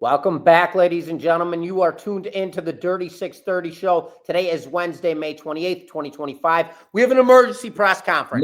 Welcome back, ladies and gentlemen. You are tuned into the Dirty 630 show. Today is Wednesday, May 28th, 2025. We have an emergency press conference.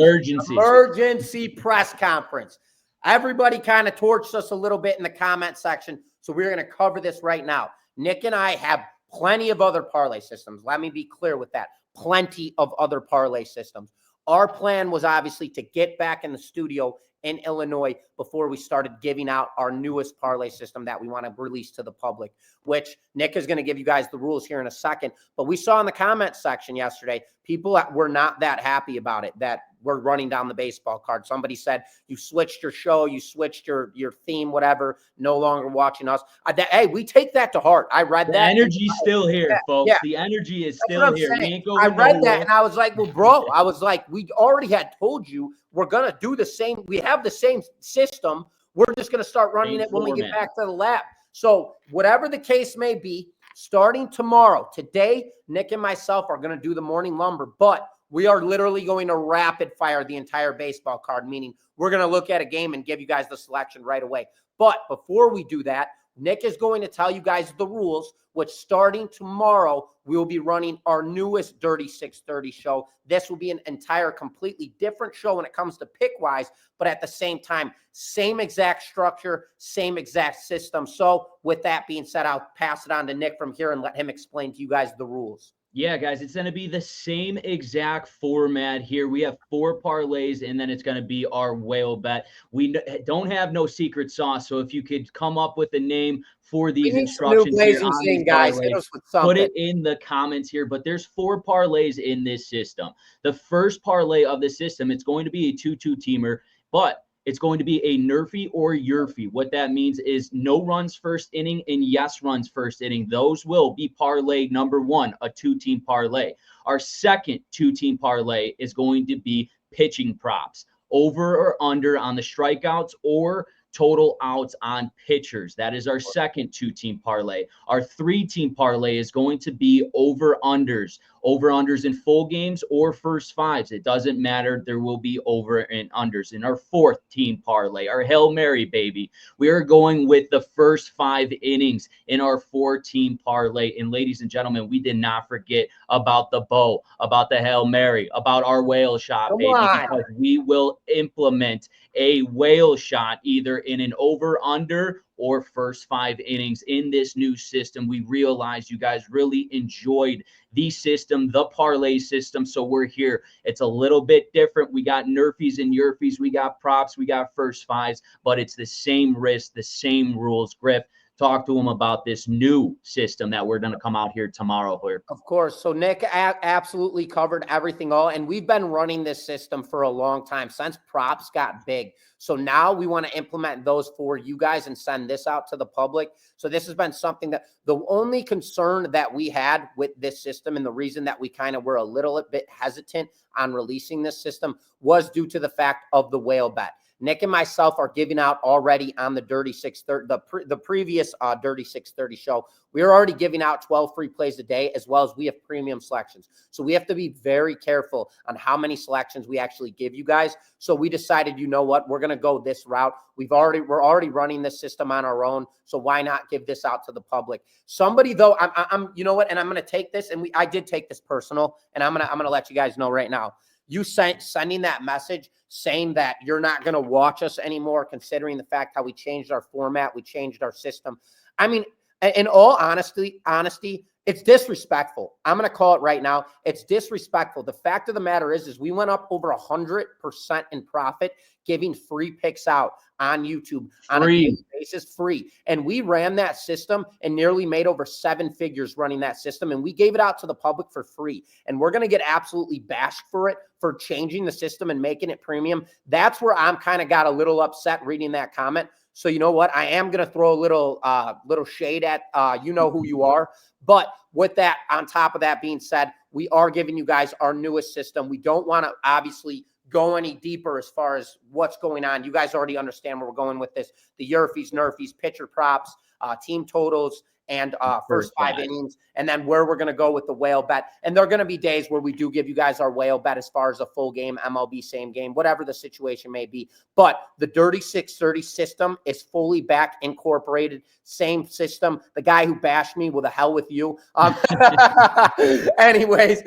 Emergency press conference. Everybody kind of torched us a little bit in the comment section, so we're going to cover this right now. Nick and I have plenty of other parlay systems. Let me be clear with that. Plenty of other parlay systems. Our plan was obviously to get back in the studio in Illinois before we started giving out our newest parlay system that we want to release to the public, which Nick is going to give you guys the rules here in a second. But we saw in the comment section yesterday, people were not that happy about it, that we're running down the baseball card. Somebody said, you switched your show, you switched your theme, whatever, no longer watching us. Hey, we take that to heart. I read that. The energy's still here, folks. Yeah. The energy is still here. We ain't going I read that and I was like, well, bro, I was like, we already had told you we're going to do the same. We have the same system. We're just going to start running it when we get back to the lab. So whatever the case may be, starting tomorrow, today, Nick and myself are going to do the morning lumber, but we are literally going to rapid fire the entire baseball card, meaning we're going to look at a game and give you guys the selection right away. But before we do that, Nick is going to tell you guys the rules, which starting tomorrow, we will be running our newest Dirty 630 show. This will be an entire completely different show when it comes to pick-wise, but at the same time, same exact structure, same exact system. So with that being said, I'll pass it on to Nick from here and let him explain to you guys the rules. Yeah, guys, it's going to be the same exact format here. We have 4 parlays, and then it's going to be our whale bet. We don't have no secret sauce, so if you could come up with a name for these instructions here on these guys, parlays, put it in the comments here. But there's 4 parlays in this system. The first parlay of the system, it's going to be a 2-2-teamer, but it's going to be a Murphy or Yurfy. What that means is no runs first inning and yes runs first inning. Those will be parlay number 1, a 2-team parlay. Our second 2-team parlay is going to be pitching props, over or under on the strikeouts or total outs on pitchers. That is our second 2-team parlay. Our 3-team parlay is going to be over-unders in full games or first fives. It doesn't matter. There will be over and unders. In our 4th team parlay, our Hail Mary, baby, we are going with the first 5 innings in our 4-team parlay. And ladies and gentlemen, we did not forget about the bow, about the Hail Mary, about our whale shot, baby, because we will implement a whale shot either in an over-under or first 5 innings in this new system. We realized you guys really enjoyed the system, the parlay system, so we're here. It's a little bit different. We got Murphys and Yurfies, we got props, we got first fives, but it's the same risk, the same rules. Griff, talk to them about this new system that we're going to come out here tomorrow here. Of course. So Nick absolutely covered everything all, and we've been running this system for a long time since props got big. So now we want to implement those for you guys and send this out to the public. So this has been something that the only concern that we had with this system, and the reason that we kind of were a little bit hesitant on releasing this system, was due to the fact of the whale bet. Nick and myself are giving out already on the Dirty 630, the previous Dirty 630 show. We are already giving out 12 free plays a day, as well as we have premium selections. So we have to be very careful on how many selections we actually give you guys. So we decided, you know what, we're going to go this route. We're already running this system on our own. So why not give this out to the public? Somebody though, I'm you know what, and I'm going to take this, and I did take this personal, and I'm going to let you guys know right now. You sending that message saying that you're not going to watch us anymore, considering the fact how we changed our format, we changed our system. I mean, in all honesty, it's disrespectful. I'm going to call it right now. It's disrespectful. The fact of the matter is we went up over 100% in profit, giving free picks out on YouTube on a daily basis, free. And we ran that system and nearly made over 7 figures running that system. And we gave it out to the public for free. And we're going to get absolutely bashed for it, for changing the system and making it premium. That's where I'm kind of got a little upset reading that comment. So you know what? I am going to throw a little shade at you know who you are. But with that, on top of that being said, we are giving you guys our newest system. We don't want to obviously go any deeper as far as what's going on. You guys already understand where we're going with this. The Yurfies, Nerfies, pitcher props, team totals, and first five innings, and then where we're going to go with the whale bet. And there are going to be days where we do give you guys our whale bet as far as a full game, MLB same game, whatever the situation may be. But the Dirty 630 system is fully back incorporated. Same system. The guy who bashed me, well, the hell with you. Anyways,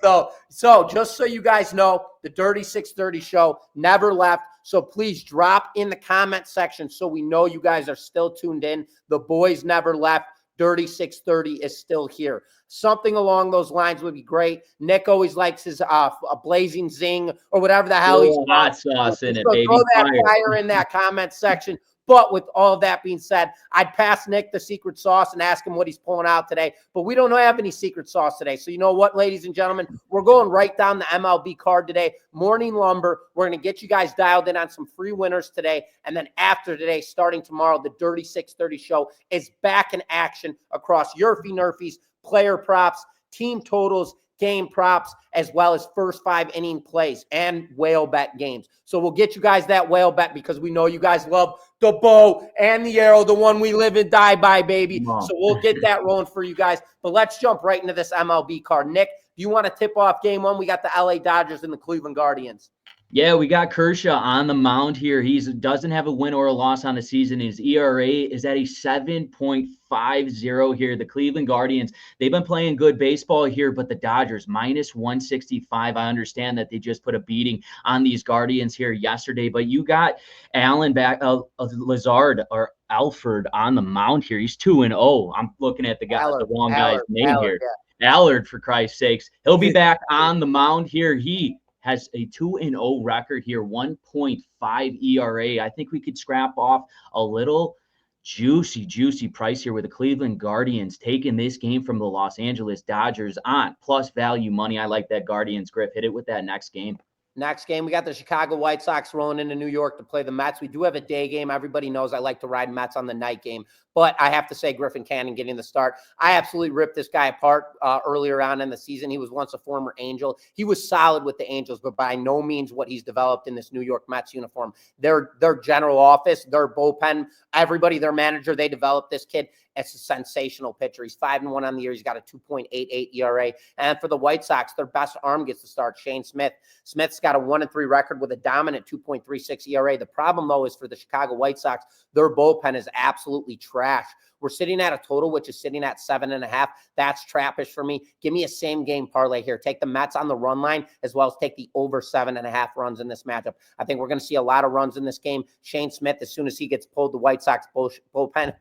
though. So just so you guys know, the Dirty 630 show never left. So please drop in the comment section so we know you guys are still tuned in. The boys never left. Dirty 630 is still here. Something along those lines would be great. Nick always likes his a blazing zing or whatever the hell he's hot sauce in it, baby. Throw that fire in that comment section. But with all of that being said, I'd pass Nick the secret sauce and ask him what he's pulling out today. But we don't have any secret sauce today. So you know what, ladies and gentlemen? We're going right down the MLB card today. Morning Lumber. We're going to get you guys dialed in on some free winners today. And then after today, starting tomorrow, the Dirty 630 show is back in action across Murphy Murphy's player props, team totals, game props, as well as first five inning plays and whale bet games. So we'll get you guys that whale bet because we know you guys love the bow and the arrow, the one we live and die by, baby. So we'll get that rolling for you guys. But let's jump right into this MLB card. Nick, do you want to tip off game one? We got the LA Dodgers and the Cleveland Guardians. Yeah, we got Kershaw on the mound here. He doesn't have a win or a loss on the season. His ERA is at a 7.50 here. The Cleveland Guardians, they've been playing good baseball here, but the Dodgers, minus 165. I understand that they just put a beating on these Guardians here yesterday, but you got Allen back, Lazard or Alford on the mound here. He's 2-0. I'm looking at the wrong guy's name here. Yeah. Allard, for Christ's sakes. He'll be back on the mound here. He has a 2-0 record here, 1.5 ERA. I think we could scrap off a little juicy price here with the Cleveland Guardians taking this game from the Los Angeles Dodgers on plus value money. I like that Guardians, Griff. Hit it with that next game. Next game, we got the Chicago White Sox rolling into New York to play the Mets. We do have a day game. Everybody knows I like to ride Mets on the night game. But I have to say, Griffin Cannon getting the start. I absolutely ripped this guy apart earlier on in the season. He was once a former Angel. He was solid with the Angels, but by no means what he's developed in this New York Mets uniform. Their general office, their bullpen, everybody, their manager, they developed this kid. It's a sensational pitcher. He's 5-1 on the year. He's got a 2.88 ERA. And for the White Sox, their best arm gets to start, Shane Smith. Smith's got a 1-3 record with a dominant 2.36 ERA. The problem, though, is for the Chicago White Sox, their bullpen is absolutely trash. We're sitting at a total, which is sitting at 7.5. That's trappish for me. Give me a same game parlay here. Take the Mets on the run line, as well as take the over 7.5 runs in this matchup. I think we're going to see a lot of runs in this game. Shane Smith, as soon as he gets pulled, the White Sox bullpen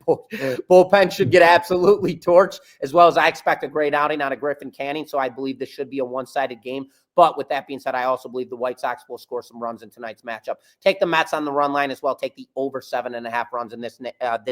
should get absolutely torched, as well as I expect a great outing out of Griffin Canning. So I believe this should be a one-sided game. But with that being said, I also believe the White Sox will score some runs in tonight's matchup. Take the Mets on the run line as well. Take the over 7.5 runs in this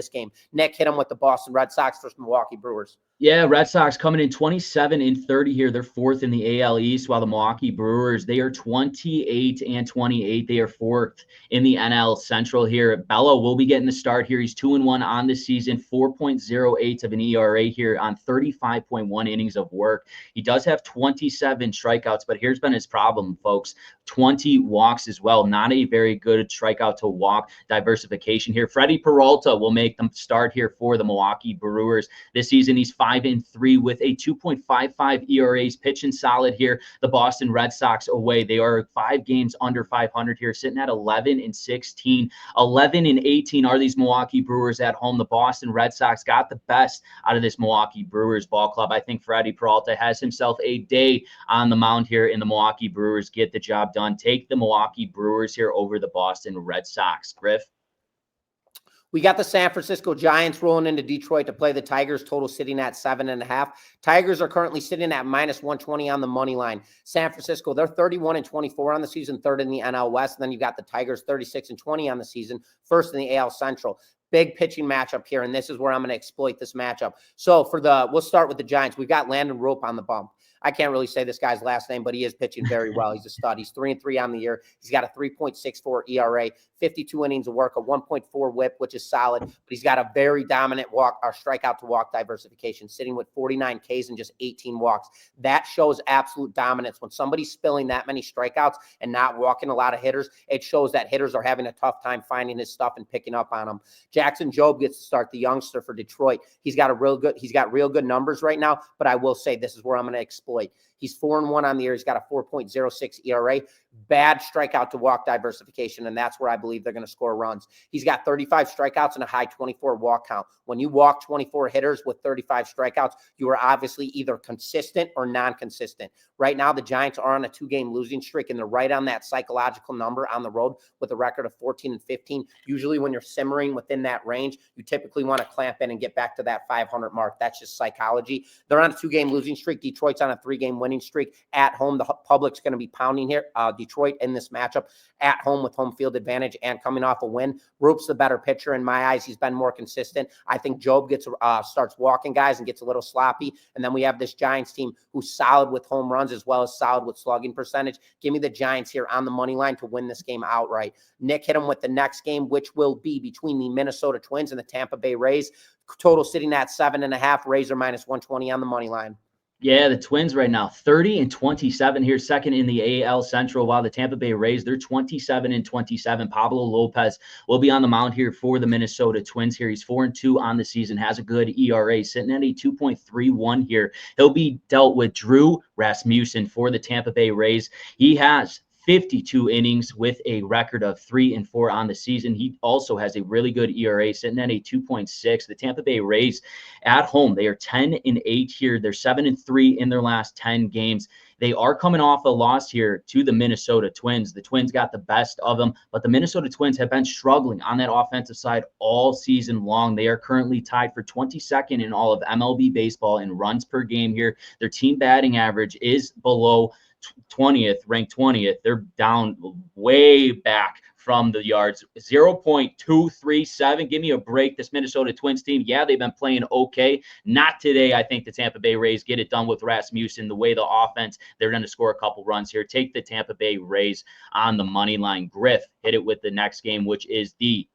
game. Nick, hit them with the Boston Red Sox versus Milwaukee Brewers. Yeah, Red Sox coming in 27-30 here. They're fourth in the AL East, while the Milwaukee Brewers, they are 28-28. They are fourth in the NL Central here. Bello will be getting the start here. He's 2-1 on the season, 4.08 of an ERA here on 35.1 innings of work. He does have 27 strikeouts, but here's been his problem, folks. 20 walks as well. Not a very good strikeout to walk diversification here. Freddie Peralta will make them start here for the Milwaukee Brewers. This season, he's 5-3 with a 2.55 ERA. He's pitching solid here. The Boston Red Sox away. They are 5 games under 500 here, sitting at 11-16. 11-18 are these Milwaukee Brewers at home. The Boston Red Sox got the best out of this Milwaukee Brewers ball club. I think Freddie Peralta has himself a day on the mound here, and the Milwaukee Brewers get the job done. Take the Milwaukee Brewers here over the Boston Red Sox. Griff? We got the San Francisco Giants rolling into Detroit to play the Tigers, total sitting at 7.5. Tigers are currently sitting at minus 120 on the money line. San Francisco, they're 31-24 on the season, third in the NL West. And then you got the Tigers 36-20 on the season, first in the AL Central. Big pitching matchup here, and this is where I'm going to exploit this matchup. So we'll start with the Giants. We've got Landon Rope on the bump. I can't really say this guy's last name, but he is pitching very well. He's a stud. He's 3-3 on the year. He's got a 3.64 ERA, 52 innings of work, a 1.4 whip, which is solid, but he's got a very dominant strikeout to walk diversification, sitting with 49 Ks and just 18 walks. That shows absolute dominance. When somebody's spilling that many strikeouts and not walking a lot of hitters, it shows that hitters are having a tough time finding his stuff and picking up on him. Jackson Jobe gets to start, the youngster for Detroit. He's got real good numbers right now, but I will say this is where I'm going to exploit. He's 4-1 on the year. He's got a 4.06 ERA, bad strikeout to walk diversification, and that's where I believe they're going to score runs. He's got 35 strikeouts and a high 24 walk count. When you walk 24 hitters with 35 strikeouts, you are obviously either consistent or non-consistent. Right now, the Giants are on a 2-game losing streak, and they're right on that psychological number on the road with a record of 14-15. Usually when you're simmering within that range, you typically want to clamp in and get back to that 500 mark. That's just psychology. They're on a 2-game losing streak. Detroit's on a 3-game winning streak at home. The public's going to be pounding here. Detroit in this matchup at home with home field advantage and coming off a win. Roop's the better pitcher in my eyes. He's been more consistent. I think Jobe starts walking guys and gets a little sloppy. And then we have this Giants team who's solid with home runs as well as solid with slugging percentage. Give me the Giants here on the money line to win this game outright. Nick hit him with the next game, which will be between the Minnesota Twins and the Tampa Bay Rays. Total sitting at 7.5. Rays are -120 on the money line. Yeah, the Twins right now, 30-27 here, second in the AL Central, while the Tampa Bay Rays, they're 27-27. Pablo Lopez will be on the mound here for the Minnesota Twins here. He's 4-2 on the season, has a good ERA, sitting at a 2.31 here. He'll be dealt with Drew Rasmussen for the Tampa Bay Rays. He has 52 innings with a record of 3-4 on the season. He also has a really good ERA, sitting at a 2.6. The Tampa Bay Rays at home, they are 10-8 here. They're 7-3 in their last 10 games. They are coming off a loss here to the Minnesota Twins. The Twins got the best of them, but the Minnesota Twins have been struggling on that offensive side all season long. They are currently tied for 22nd in all of MLB baseball in runs per game here. Their team batting average is below 20th, ranked 20th. They're down way back from the yards, 0.237. Give me a break. This Minnesota Twins team, yeah, they've been playing okay. Not today. I think the Tampa Bay Rays get it done with Rasmussen. The way the offense, they're going to score a couple runs here. Take the Tampa Bay Rays on the money line. Griff, hit it with the next game, which is the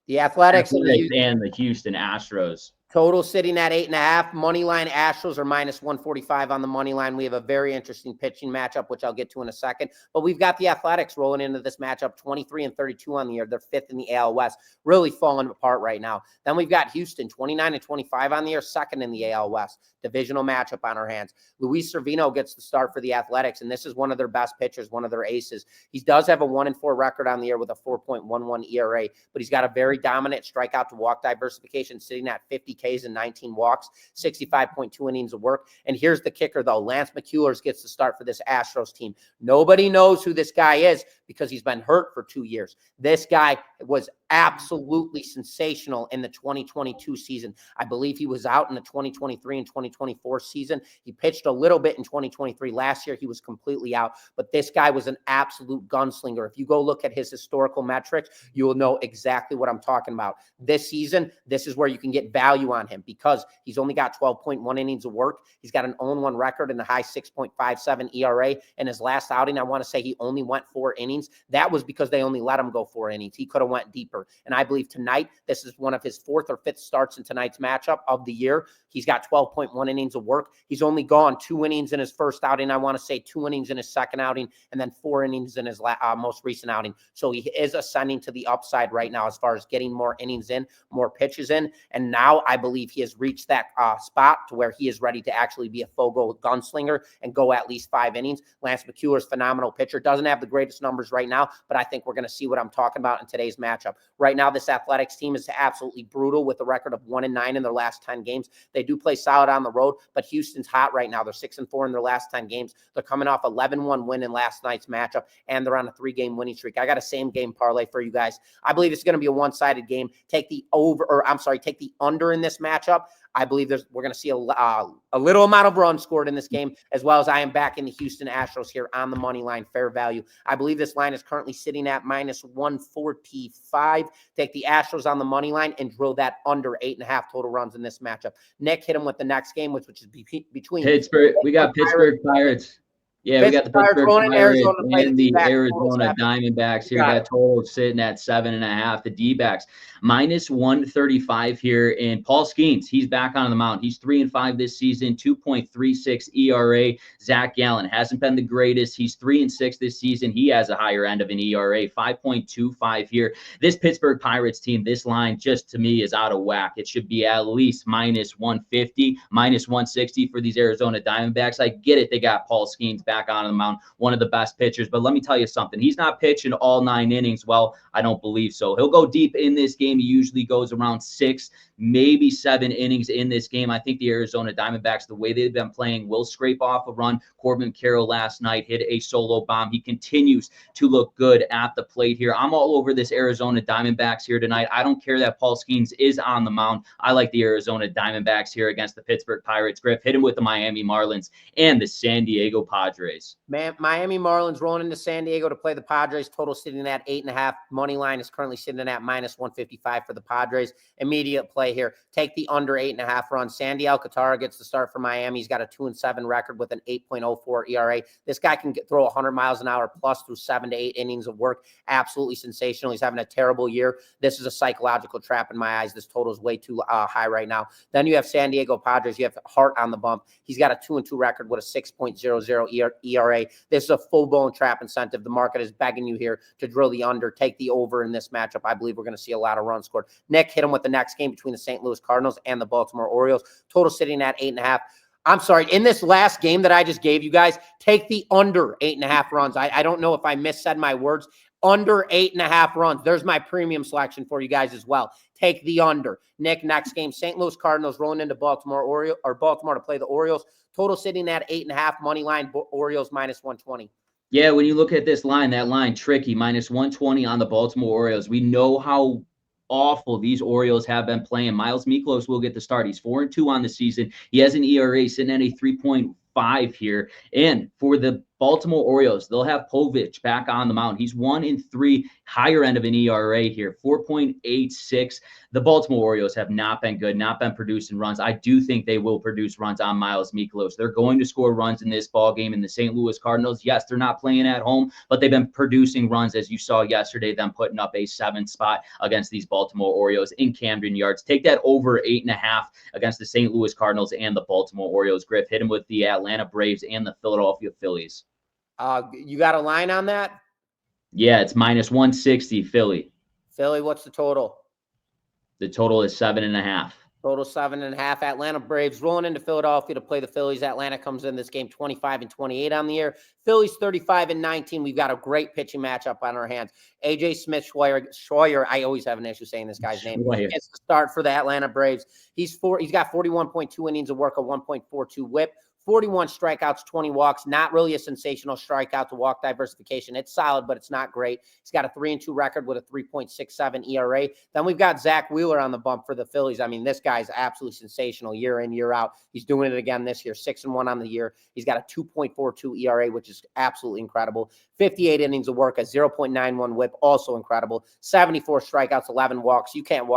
Athletics and the Houston Astros. Total sitting at 8.5. Money line Astros are -145 on the money line. We have a very interesting pitching matchup, which I'll get to in a second. But we've got the Athletics rolling into this matchup, 23-32 on the year. They're 5th in the AL West, really falling apart right now. Then we've got Houston, 29-25 on the year, 2nd in the AL West. Divisional matchup on our hands. Luis Cervino gets the start for the Athletics, and this is one of their best pitchers, one of their aces. He does have a 1-4 record on the year with a 4.11 ERA, but he's got a very dominant strikeout to walk diversification, sitting at 50 Ks and 19 walks, 65.2 innings of work. And here's the kicker, though. Lance McCullers gets the start for this Astros team. Nobody knows who this guy is because he's been hurt for 2 years. This guy was absolutely sensational in the 2022 season. I believe he was out in the 2023 and 2024 season. He pitched a little bit in 2023. Last year, he was completely out. But this guy was an absolute gunslinger. If you go look at his historical metrics, you will know exactly what I'm talking about. This season, this is where you can get value on him because he's only got 12.1 innings of work. He's got an 0-1 record and a high 6.57 ERA. And his last outing, I want to say he only went 4 innings. That was because they only let him go 4 innings. He could have went deeper. And I believe tonight, this is one of his 4th or 5th starts in tonight's matchup of the year. He's got 12.1 innings of work. He's only gone 2 innings in his first outing. I want to say 2 innings in his second outing, and then 4 innings in his most recent outing. So he is ascending to the upside right now as far as getting more innings in, more pitches in. And now I believe he has reached that spot to where he is ready to actually be a full-go gunslinger and go at least 5 innings. Lance McCullers, phenomenal pitcher. Doesn't have the greatest numbers right now, but I think we're going to see what I'm talking about in today's matchup. Right now, this Athletics team is absolutely brutal with a record of 1-9 in their last 10 games. They do play solid on the road, but Houston's hot right now. They're 6-4 in their last 10 games. They're coming off 11-1 win in last night's matchup, and they're on a 3-game winning streak. I got a same game parlay for you guys. I believe it's going to be a one-sided game. Take the under in this matchup. I believe we're going to see a little amount of runs scored in this game, as well as I am back in the Houston Astros here on the money line, fair value. I believe this line is currently sitting at -145. Take the Astros on the money line and drill that under 8.5 total runs in this matchup. Nick, hit him with the next game, which is between Pittsburgh. We got Pittsburgh Pirates. Yeah, we got the Pittsburgh Pirates and the Arizona Diamondbacks here. That total is sitting at 7.5. The D-backs -135 here. And Paul Skeens, he's back on the mound. He's 3-5 this season, 2.36 ERA. Zach Gallen hasn't been the greatest. He's 3-6 this season. He has a higher end of an ERA, 5.25 here. This Pittsburgh Pirates team, this line just to me is out of whack. It should be at least -150, -160 for these Arizona Diamondbacks. I get it. They got Paul Skeens back on the mound, one of the best pitchers. But let me tell you something. He's not pitching all 9 innings. Well, I don't believe so. He'll go deep in this game. He usually goes around 6, maybe 7 innings in this game. I think the Arizona Diamondbacks, the way they've been playing, will scrape off a run. Corbin Carroll last night hit a solo bomb. He continues to look good at the plate here. I'm all over this Arizona Diamondbacks here tonight. I don't care that Paul Skeens is on the mound. I like the Arizona Diamondbacks here against the Pittsburgh Pirates. Griff, hit him with the Miami Marlins and the San Diego Padres. Man, Miami Marlins rolling into San Diego to play the Padres. Total sitting at 8.5. Money line is currently sitting at -155 for the Padres. Immediate play here. Take the under 8.5 runs. Sandy Alcantara gets the start for Miami. He's got a 2-7 record with an 8.04 ERA. This guy can throw 100 miles an hour plus through 7 to 8 innings of work. Absolutely sensational. He's having a terrible year. This is a psychological trap in my eyes. This total is way too high right now. Then you have San Diego Padres. You have Hart on the bump. He's got a 2-2 record with a 6.00 ERA. This is a full-blown trap incentive. The market is begging you here to drill the under, take the over in this matchup. I believe we're going to see a lot of runs scored. Nick, hit him with the next game between the St. Louis Cardinals and the Baltimore Orioles. Total sitting at 8.5. I'm sorry, in this last game that I just gave you guys, take the under 8.5 runs. I don't know if I missaid my words. Under 8.5 runs. There's my premium selection for you guys as well. Take the under. Nick, next game, St. Louis Cardinals rolling into Baltimore to play the Orioles. Total sitting at 8.5. Money line, Orioles -120. Yeah, when you look at this line, that line tricky, -120 on the Baltimore Orioles. We know how awful these Orioles have been playing. Miles Miklos will get the start. He's 4-2 on the season. He has an ERA sitting at a 3.5 here. And for the Baltimore Orioles, they'll have Povich back on the mound. He's 1-3, higher end of an ERA here, 4.86. The Baltimore Orioles have not been good, not been producing runs. I do think they will produce runs on Miles Miklos. They're going to score runs in this ball game. In the St. Louis Cardinals, yes, they're not playing at home, but they've been producing runs, as you saw yesterday, them putting up a 7th spot against these Baltimore Orioles in Camden Yards. Take that over 8.5 against the St. Louis Cardinals and the Baltimore Orioles. Griff, hit him with the Atlanta Braves and the Philadelphia Phillies. You got a line on that? Yeah, it's -160 Philly. Philly, what's the total? The total is 7.5. Total 7.5. Atlanta Braves rolling into Philadelphia to play the Phillies. Atlanta comes in this game 25-28 on the year. Phillies 35-19. We've got a great pitching matchup on our hands. AJ Smith Schweier. I always have an issue saying this guy's name. Gets the start for the Atlanta Braves. He's got 41.2 innings of work, a 1.42 WHIP. 41 strikeouts, 20 walks. Not really a sensational strikeout to walk diversification. It's solid, but it's not great. He's got a 3-2 record with a 3.67 ERA. Then we've got Zach Wheeler on the bump for the Phillies. I mean, this guy's absolutely sensational year in, year out. He's doing it again this year, 6-1 on the year. He's got a 2.42 ERA, which is absolutely incredible. 58 innings of work, a 0.91 WHIP, also incredible. 74 strikeouts, 11 walks. You can't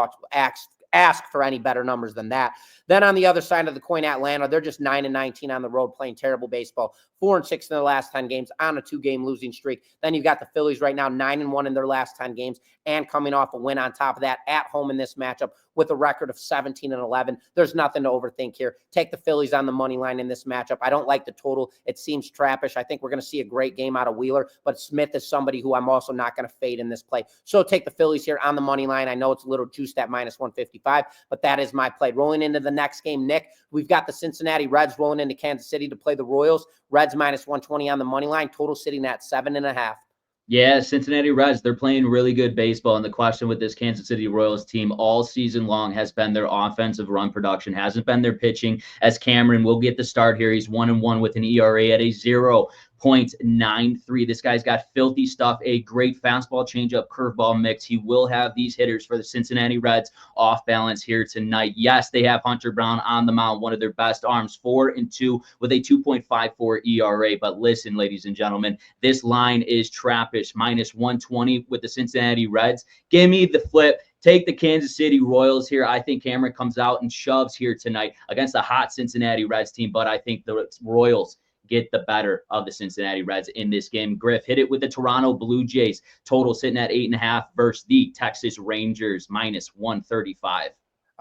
ask for any better numbers than that. Then on the other side of the coin, Atlanta, they're just 9-19 on the road, playing terrible baseball. 4-6 in their last 10 games on a 2-game losing streak. Then you've got the Phillies right now, 9-1 in their last 10 games, and coming off a win on top of that at home in this matchup with a record of 17-11. There's nothing to overthink here. Take the Phillies on the money line in this matchup. I don't like the total. It seems trappish. I think we're going to see a great game out of Wheeler, but Smith is somebody who I'm also not going to fade in this play. So take the Phillies here on the money line. I know it's a little juiced at -155, but that is my play. Rolling into the next game, Nick, we've got the Cincinnati Reds rolling into Kansas City to play the Royals. Reds -120 on the money line, total sitting at 7.5. Yeah, Cincinnati Reds, they're playing really good baseball. And the question with this Kansas City Royals team all season long has been their offensive run production, hasn't been their pitching, as Cameron will get the start here. He's 1-1 with an ERA at a 0.93. This guy's got filthy stuff, a great fastball, changeup, curveball mix. He will have these hitters for the Cincinnati Reds off balance here tonight. Yes, they have Hunter Brown on the mound, one of their best arms, 4-2 with a 2.54 ERA. But listen, ladies and gentlemen, this line is trappish, minus 120 with the Cincinnati Reds. Give me the flip. Take the Kansas City Royals here. I think Cameron comes out and shoves here tonight against the hot Cincinnati Reds team, but I think the Royals get the better of the Cincinnati Reds in this game. Griff, hit it with the Toronto Blue Jays. Total sitting at 8.5 versus the Texas Rangers, minus 135.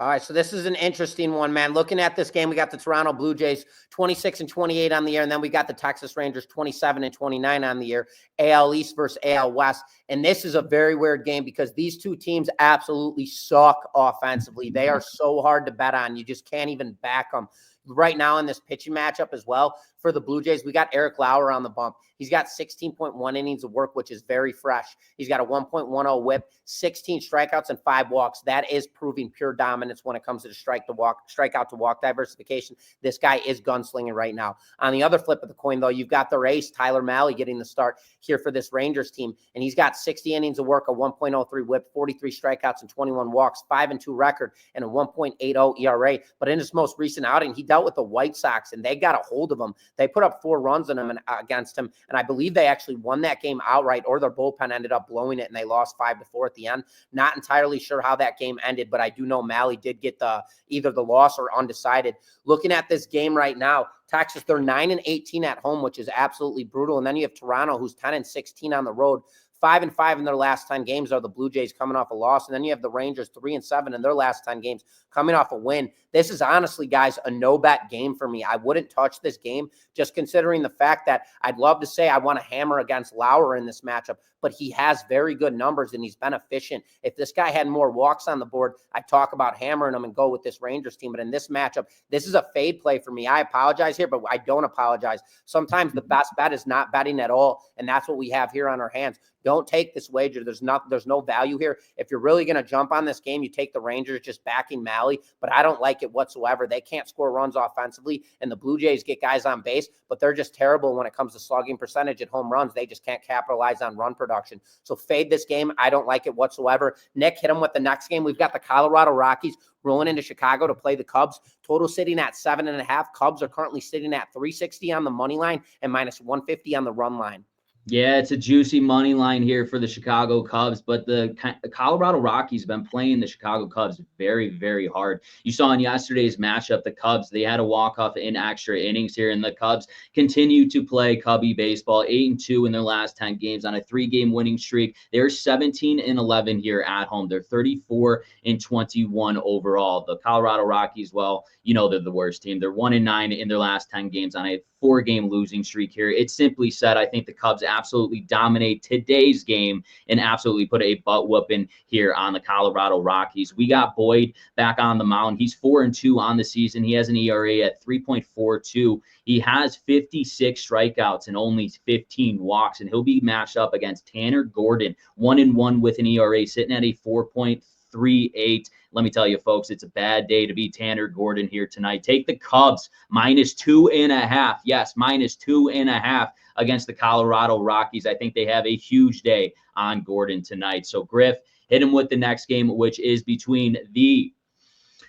All right, so this is an interesting one, man. Looking at this game, we got the Toronto Blue Jays 26-28 on the year, and then we got the Texas Rangers 27-29 on the year. AL East versus AL West, and this is a very weird game because these two teams absolutely suck offensively. They are so hard to bet on. You just can't even back them. Right now in this pitching matchup as well for the Blue Jays, we got Eric Lauer on the bump. He's got 16.1 innings of work, which is very fresh. He's got a 1.10 whip, 16 strikeouts, and 5 walks. That is proving pure dominance when it comes to the strikeout to walk diversification. This guy is gunslinging right now. On the other flip of the coin, though, you've got their ace, Tyler Mahle, getting the start here for this Rangers team. And he's got 60 innings of work, a 1.03 whip, 43 strikeouts, and 21 walks, 5-2 record, and a 1.80 ERA. But in his most recent outing, he dealt with the White Sox, and they got a hold of him. They put up 4 runs on him against him. And I believe they actually won that game outright, or their bullpen ended up blowing it and they lost 5-4 at the end. Not entirely sure how that game ended, but I do know Mahle did get either the loss or undecided. Looking at this game right now, Texas, they're 9-18 at home, which is absolutely brutal. And then you have Toronto, who's 10-16 on the road. 5-5 in their last 10 games are the Blue Jays coming off a loss. And then you have the Rangers 3-7 in their last 10 games coming off a win. This is honestly, guys, a no-bet game for me. I wouldn't touch this game just considering the fact that I'd love to say I want to hammer against Lauer in this matchup, but he has very good numbers and he's been efficient. If this guy had more walks on the board, I'd talk about hammering him and go with this Rangers team. But in this matchup, this is a fade play for me. I apologize here, but I don't apologize. Sometimes the best bet is not betting at all, and that's what we have here on our hands. Don't take this wager. There's no value here. If you're really going to jump on this game, you take the Rangers just backing Mahle, but I don't like it whatsoever. They can't score runs offensively, and the Blue Jays get guys on base, but they're just terrible when it comes to slugging percentage at home runs. They just can't capitalize on run production. So fade this game. I don't like it whatsoever. Nick, hit him with the next game. We've got the Colorado Rockies rolling into Chicago to play the Cubs. Total sitting at 7.5. Cubs are currently sitting at 360 on the money line and minus 150 on the run line. Yeah, it's a juicy money line here for the Chicago Cubs, but the Colorado Rockies have been playing the Chicago Cubs very, very hard. You saw in yesterday's matchup, the Cubs, they had a walk-off in extra innings here, and the Cubs continue to play Cubby baseball, 8-2 in their last 10 games on a 3-game winning streak. They're 17-11 here at home. They're 34-21 overall. The Colorado Rockies, well, you know they're the worst team. They're 1-9 in their last 10 games on a 4-game losing streak here. It's simply said, I think the Cubs absolutely dominate today's game and absolutely put a butt whooping here on the Colorado Rockies. We got Boyd back on the mound. He's 4-2 on the season. He has an ERA at 3.42. He has 56 strikeouts and only 15 walks, and he'll be matched up against Tanner Gordon, 1-1 with an ERA sitting at a 4.38. Let me tell you, folks, it's a bad day to be Tanner Gordon here tonight. Take the Cubs minus 2.5. Yes, minus 2.5 against the Colorado Rockies. I think they have a huge day on Gordon tonight. So, Griff, hit him with the next game, which is between the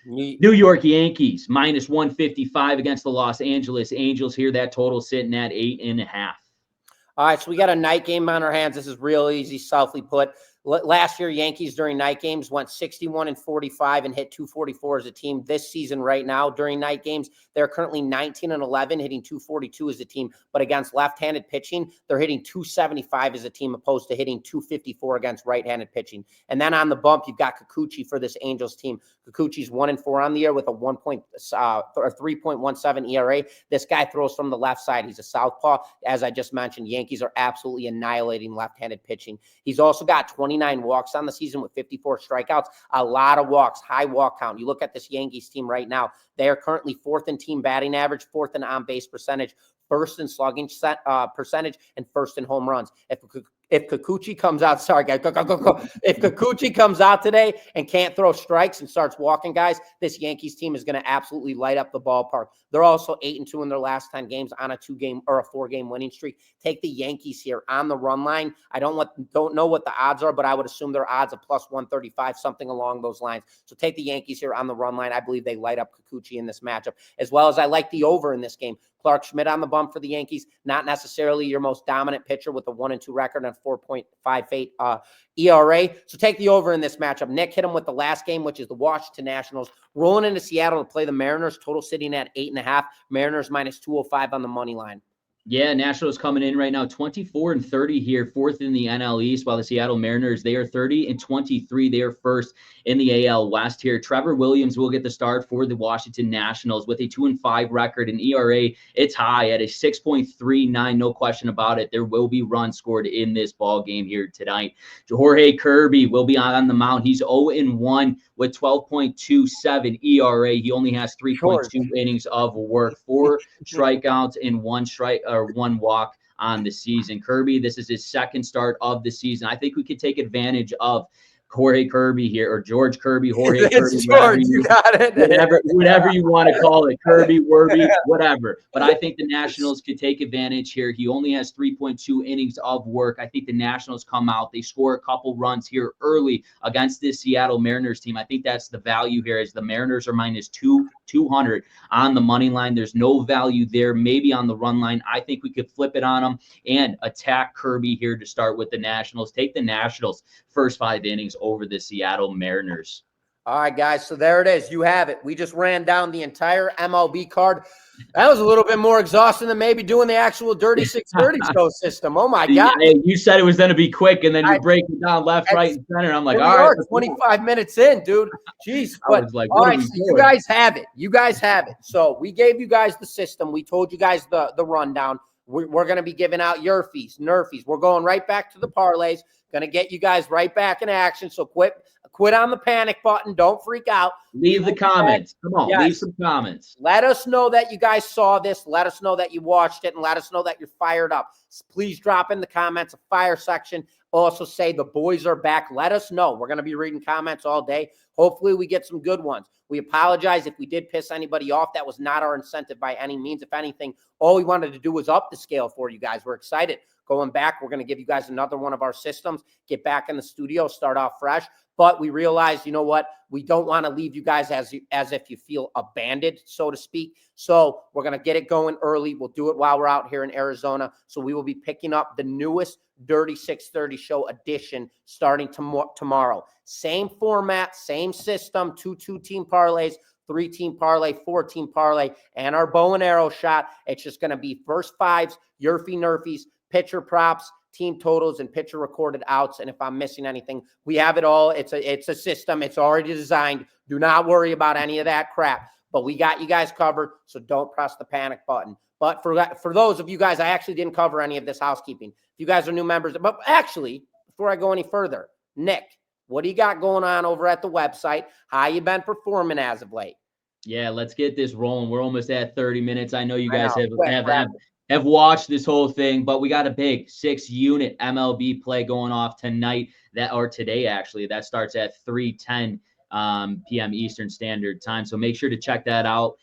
New York Yankees minus 155 against the Los Angeles Angels here. That total sitting at 8.5. All right, so we got a night game on our hands. This is real easy, softly put. Last year, Yankees during night games went 61-45 and hit 244 as a team. This season right now during night games, they're currently 19-11, hitting 242 as a team. But against left-handed pitching, they're hitting 275 as a team opposed to hitting 254 against right-handed pitching. And then on the bump, you've got Kikuchi for this Angels team. Kikuchi's 1-4 on the year with a 3.17 ERA. This guy throws from the left side. He's a southpaw. As I just mentioned, Yankees are absolutely annihilating left-handed pitching. He's also got 29 walks on the season with 54 strikeouts, a lot of walks, high walk count. You look at this Yankees team right now, they are currently 4th in team batting average, 4th in on-base percentage, first in slugging percentage, and first in home runs. If Kikuchi comes out, sorry guys, if Kikuchi comes out today and can't throw strikes and starts walking guys, this Yankees team is going to absolutely light up the ballpark. They're also 8-2 in their last 10 games on a 2-game or a 4-game winning streak. Take the Yankees here on the run line. I don't know what the odds are, but I would assume their odds of plus 135, something along those lines. So take the Yankees here on the run line. I believe they light up Kikuchi in this matchup, as well as I like the over in this game. Clark Schmidt on the bump for the Yankees, not necessarily your most dominant pitcher with a 1-2 record and 4.58 ERA. So take the over in this matchup. Nick hit him with the last game, which is the Washington Nationals, rolling into Seattle to play the Mariners, total sitting at 8.5. Mariners minus 205 on the money line. Yeah, Nationals coming in right now 24-30 here, fourth in the NL East, while the Seattle Mariners, they are 30-23. They are first in the AL West here. Trevor Williams will get the start for the Washington Nationals with a 2-5 record, and ERA, it's high at a 6.39, no question about it. There will be runs scored in this ball game here tonight. Jorge Kirby will be on the mound. He's 0-1 with 12.27 ERA. He only has 3.2 innings of work, 4 strikeouts and 1 walk on the season. Kirby, this is his second start of the season. I think we could take advantage of Jorge Kirby here, or George Kirby, Jorge Kirby, George, you got it. whatever you want to call it, Kirby, Werby, whatever. But I think the Nationals could take advantage here. He only has 3.2 innings of work. I think the Nationals come out, they score a couple runs here early against this Seattle Mariners team. I think that's the value here, as the Mariners are minus 200 on the money line. There's no value there. Maybe on the run line, I think we could flip it on them and attack Kirby here to start with the Nationals. Take the Nationals first 5 innings over the Seattle Mariners. All right, guys. So there it is. You have it. We just ran down the entire MLB card. That was a little bit more exhausting than maybe doing the actual Dirty 630 show system. Oh, my God. Hey, you said it was going to be quick, and then you break it down left, right, and center. I'm like, all right. 25 minutes in, dude. Jeez. But, like, all right, so you guys have it. You guys have it. So we gave you guys the system. We told you guys the rundown. We're going to be giving out Yerfies, Nerfies. We're going right back to the parlays. Going to get you guys right back in action. So quit on the panic button. Don't freak out. Leave the comments. Come on, leave some comments. Let us know that you guys saw this. Let us know that you watched it, and let us know that you're fired up. Please drop in the comments, a fire section. Also say the boys are back. Let us know. We're going to be reading comments all day. Hopefully we get some good ones. We apologize if we did piss anybody off. That was not our incentive by any means. If anything, all we wanted to do was up the scale for you guys. We're excited. Going back, we're going to give you guys another one of our systems, get back in the studio, start off fresh. But we realized, you know what? We don't want to leave you guys as if you feel abandoned, so to speak. So we're going to get it going early. We'll do it while we're out here in Arizona. So we will be picking up the newest Dirty 630 show edition starting tomorrow. Same format, same system, 2-team parlays, 3-team parlay, 4-team parlay, and our bow and arrow shot. It's just going to be first fives, Yerfie Nerfies, pitcher props, team totals, and pitcher recorded outs. And if I'm missing anything, we have it all. It's a system. It's already designed. Do not worry about any of that crap. But we got you guys covered, so don't press the panic button. But for those of you guys, I actually didn't cover any of this housekeeping. If you guys are new members, but actually, before I go any further, Nick, what do you got going on over at the website? How you been performing as of late? Yeah, let's get this rolling. We're almost at 30 minutes. I know you guys have watched this whole thing, but we got a big 6-unit MLB play going off tonight, today actually. That starts at 3:10 p.m. Eastern Standard Time. So make sure to check that out.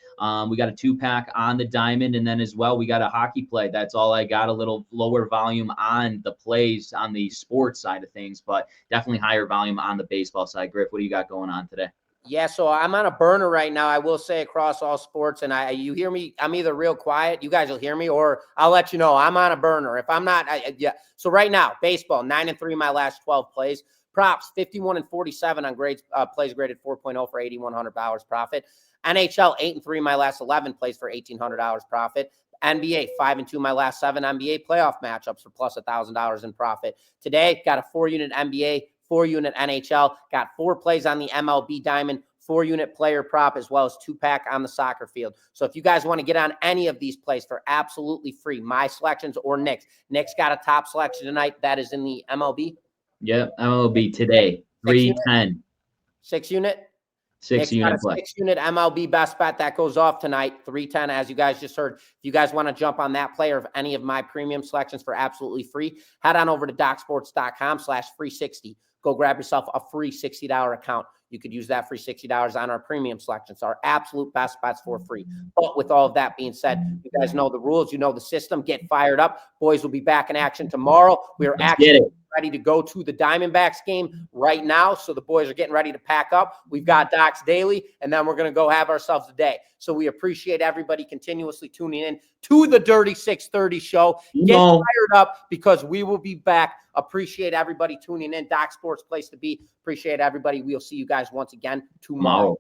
We got a 2-pack on the diamond, and then as well we got a hockey play. That's all I got. A little lower volume on the plays on the sports side of things, but definitely higher volume on the baseball side. Griff, what do you got going on today? Yeah, so I'm on a burner right now, I will say, across all sports. And you hear me, I'm either real quiet, you guys will hear me, or I'll let you know I'm on a burner. If I'm not, So right now, baseball, 9-3 my last 12 plays. Props, 51-47 on plays graded 4.0 for $8,100 profit. NHL, 8-3 my last 11 plays for $1,800 profit. NBA, 5-2 my last 7 NBA playoff matchups for plus $1,000 in profit. Today, got a 4-unit NBA, 4-unit NHL, got 4 plays on the MLB diamond, 4-unit player prop, as well as 2-pack on the soccer field. So if you guys want to get on any of these plays for absolutely free, my selections or Nick's got a top selection tonight. That is in the MLB. Yep, MLB today, 3:10. 6-unit? Six Nick's got unit a play. 6-unit MLB best bet that goes off tonight, 310, as you guys just heard. If you guys want to jump on that player of any of my premium selections for absolutely free, head on over to docsports.com/free60. Go grab yourself a free $60 account. You could use that free $60 on our premium selections, our absolute best bets for free. But with all of that being said, you guys know the rules, you know the system. Get fired up. Boys will be back in action tomorrow. We are actually ready to go to the Diamondbacks game right now. So the boys are getting ready to pack up. We've got Docs Daily, and then we're going to go have ourselves a day. So we appreciate everybody continuously tuning in to the Dirty 630 show. Get fired up because we will be back. Appreciate everybody tuning in. Doc Sports place to be. Appreciate everybody. We'll see you guys once again tomorrow.